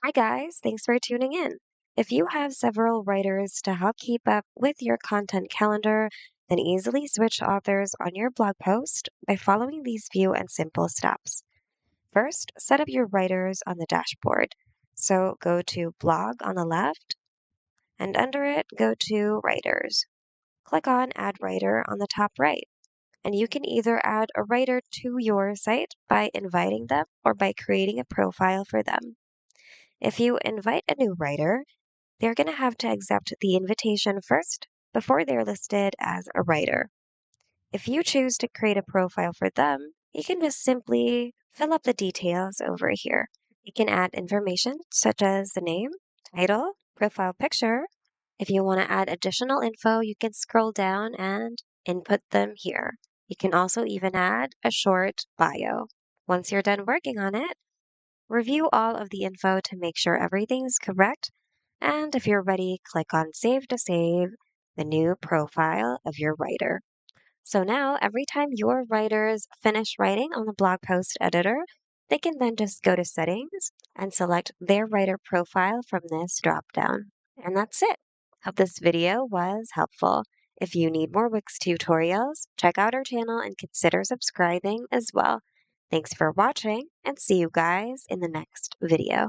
Hi, guys. Thanks for tuning in. If you have several writers to help keep up with your content calendar, then easily switch authors on your blog post by following these few and simple steps. First, set up your writers on the dashboard. So go to Blog on the left, and under it, go to Writers. Click on Add Writer on the top right. And you can either add a writer to your site by inviting them or by creating a profile for them. If you invite a new writer, they're going to have to accept the invitation first before they're listed as a writer. If you choose to create a profile for them, you can just simply fill up the details over here. You can add information such as the name, title, profile picture. If you want to add additional info, you can scroll down and input them here. You can also even add a short bio. Once you're done working on it, review all of the info to make sure everything's correct. And if you're ready, click on Save to save the new profile of your writer. So now, every time your writers finish writing on the blog post editor, they can then just go to Settings and select their writer profile from this dropdown. And that's it. Hope this video was helpful. If you need more Wix tutorials, check out our channel and consider subscribing as well. Thanks for watching, and see you guys in the next video.